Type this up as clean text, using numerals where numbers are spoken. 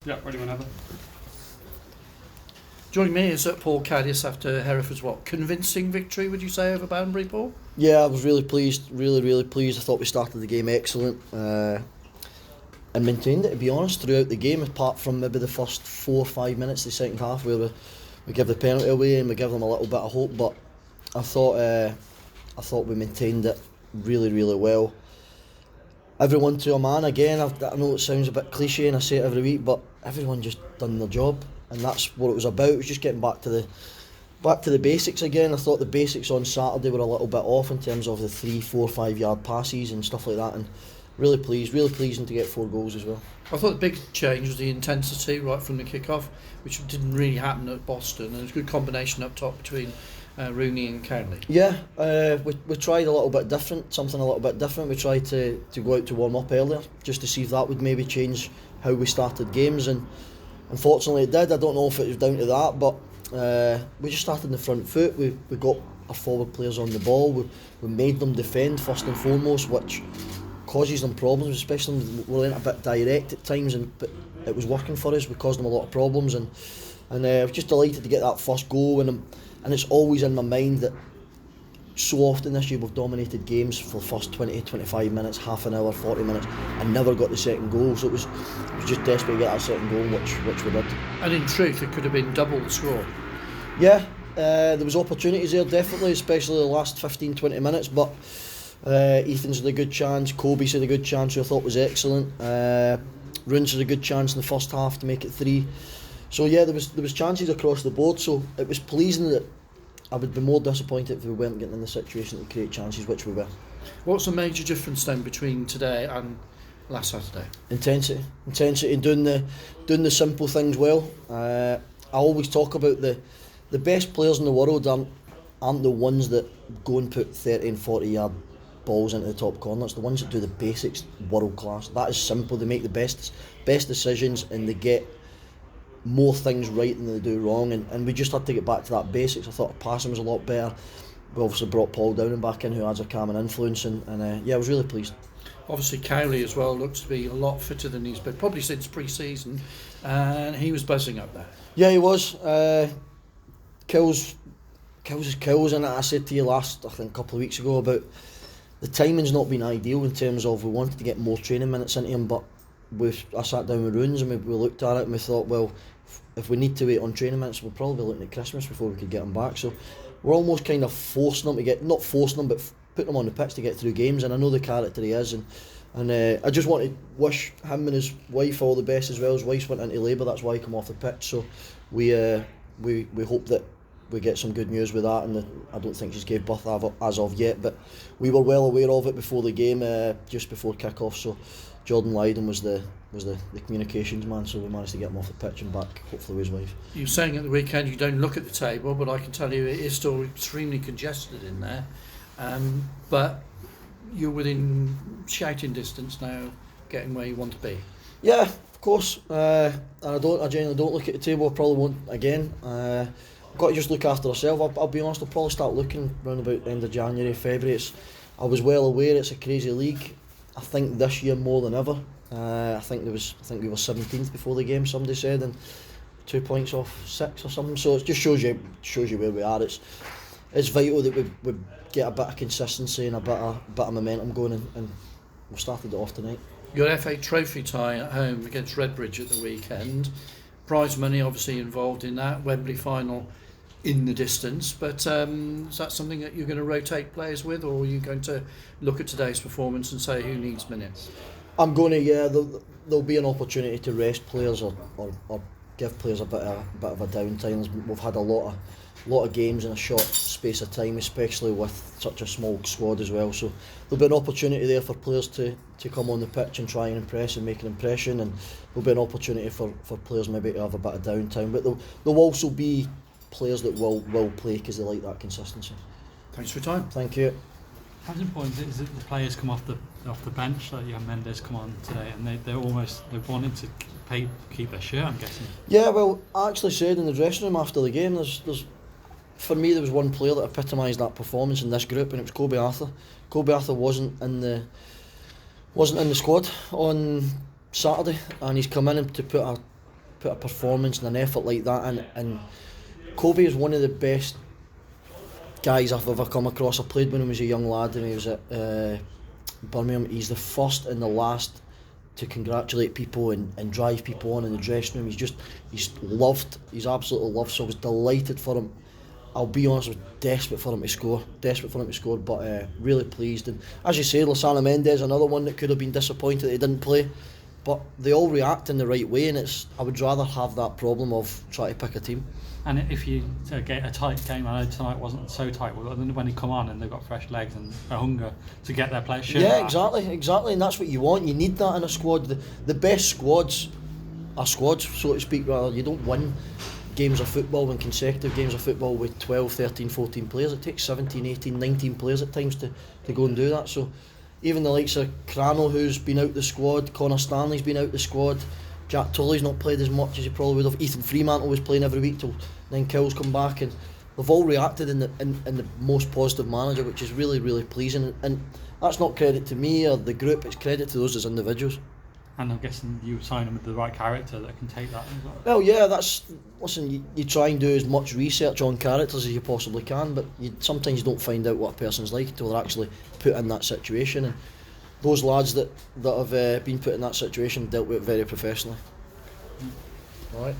Yeah, ready whenever. Joining me is Paul Caddis after Hereford's convincing victory, would you say, over Banbury, Paul? Yeah, I was really pleased, really pleased. I thought we started the game excellent and maintained it, to be honest, throughout the game, apart from maybe the first 4 or 5 minutes of the second half where we give the penalty away and we give them a little bit of hope. But I thought we maintained it really well. Everyone to a man again. I know it sounds a bit cliche and I say it every week, but everyone just done their job, and that's what it was about. It was just getting back to the basics again. I thought the basics on Saturday were a little bit off in terms of the 3, 4, 5 yard passes and stuff like that, and really pleasing to get 4 goals as well. I thought the big change was the intensity right from the kick-off, which didn't really happen at Boston, and it was a good combination up top between Rooney and Cowley. Yeah, we tried a little bit different, something a little bit different. We tried to go out to warm up earlier just to see if that would maybe change how we started games, and unfortunately it did. I don't know if it was down to that, but we just started in the front foot. We got our forward players on the ball. We made them defend first and foremost, which causes them problems, especially when we're a bit direct at times, but it was working for us. We caused them a lot of problems, and I was just delighted to get that first goal. And it's always in my mind that so often this year we've dominated games for the first 20, 25 minutes, half an hour, 40 minutes, and never got the second goal. So it was just desperate to get that second goal, which we did. And in truth, it could have been double the score. Yeah, there was opportunities there, definitely, especially the last 15, 20 minutes. But Ethan's had a good chance, Kobe's had a good chance, who I thought was excellent. Runs had a good chance in the first half to make it 3. So yeah, there was chances across the board. So it was pleasing. That I would be more disappointed if we weren't getting in the situation to create chances, which we were. What's the major difference then between today and last Saturday? Intensity, and doing the simple things well. I always talk about the best players in the world aren't the ones that go and put 30 and 40 yard balls into the top corner. It's the ones that do the basics world class. That is simple. They make the best decisions, and they get more things right than they do wrong, and we just had to get back to that basics. I thought passing was a lot better. We obviously brought Paul Downing back in, who has a calming influence, and I was really pleased. Obviously Cowley as well looks to be a lot fitter than he's been probably since pre-season, and he was buzzing up there. Yeah, he was. Kills is kills, and I said to you a couple of weeks ago about the timing's not been ideal in terms of we wanted to get more training minutes into him, but I sat down with Runes and we looked at it and we thought, well, if we need to wait on training minutes, we'll probably be looking at Christmas before we could get him back. So we're almost kind of forcing him to not forcing him, but putting him on the pitch to get through games. And I know the character he is, and I just want to wish him and his wife all the best as well. His wife went into labour, that's why he came off the pitch. So we hope that we get some good news with that, and I don't think she's gave birth as of yet, but we were well aware of it before the game, just before kick-off. So Jordan Lydon was the communications man, so we managed to get him off the pitch and back, hopefully with his wife. You were saying at the weekend you don't look at the table, but I can tell you it is still extremely congested in there, but you're within shouting distance now, getting where you want to be. Yeah, of course, and I genuinely don't look at the table. I probably won't again. Got to just look after ourselves. I'll be honest, I'll probably start looking around about the end of January, February. I was well aware it's a crazy league. I think this year more than ever. I think we were 17th before the game, somebody said, and 2 points off 6 or something. So it just shows you where we are. It's vital that we get a bit of consistency and a bit of momentum going, and we started it off tonight. Your FA Trophy tie at home against Redbridge at the weekend. Prize money obviously involved in that. Wembley final in the distance, but is that something that you're going to rotate players with, or are you going to look at today's performance and say who needs minutes? I'm going to, yeah. There'll be an opportunity to rest players or give players a bit of a downtime. We've had a lot of games in a short space of time, especially with such a small squad as well. So there'll be an opportunity there for players to come on the pitch and try and impress and make an impression, and there'll be an opportunity for players maybe to have a bit of downtime. But there'll also be players that will play because they like that consistency. Thanks for your time. Thank you. How important is it the players come off the bench, like Jan Mendes come on today, and they're wanting to keep their shirt, I'm guessing? Yeah, well, I actually said in the dressing room after the game, there's for me there was one player that epitomised that performance in this group, and it was Kobe Arthur. Kobe Arthur wasn't in the squad on Saturday, and he's come in to put put a performance and an effort like that, and Kobe is one of the best guys I've ever come across. I played when he was a young lad and he was at Birmingham. He's the first and the last to congratulate people and drive people on in the dressing room. He's loved. He's absolutely loved. So I was delighted for him. I'll be honest, I was desperate for him to score. But really pleased. And as you say, Lozano Mendes, another one that could have been disappointed that he didn't play. But they all react in the right way, and I would rather have that problem of trying to pick a team. And if you get a tight game, I know tonight wasn't so tight, but when they come on and they've got fresh legs and a hunger to get their players. Yeah, exactly, and that's what you want. You need that in a squad. The best squads are squads, so to speak. Rather, you don't win games of football, consecutive games of football with 12, 13, 14 players. It takes 17, 18, 19 players at times to go and do that. So even the likes of Crannell, who's been out the squad, Connor Stanley's been out the squad, Jack Tully's not played as much as he probably would have. Ethan Fremantle was playing every week till then Kills come back, and they've all reacted in the most positive manner, which is really, really pleasing. And that's not credit to me or the group, it's credit to those as individuals. And I'm guessing you sign them with the right character that can take that as well. Well, yeah, listen, you try and do as much research on characters as you possibly can, but sometimes you don't find out what a person's like until they're actually put in that situation. And those lads that have been put in that situation dealt with it very professionally. All right.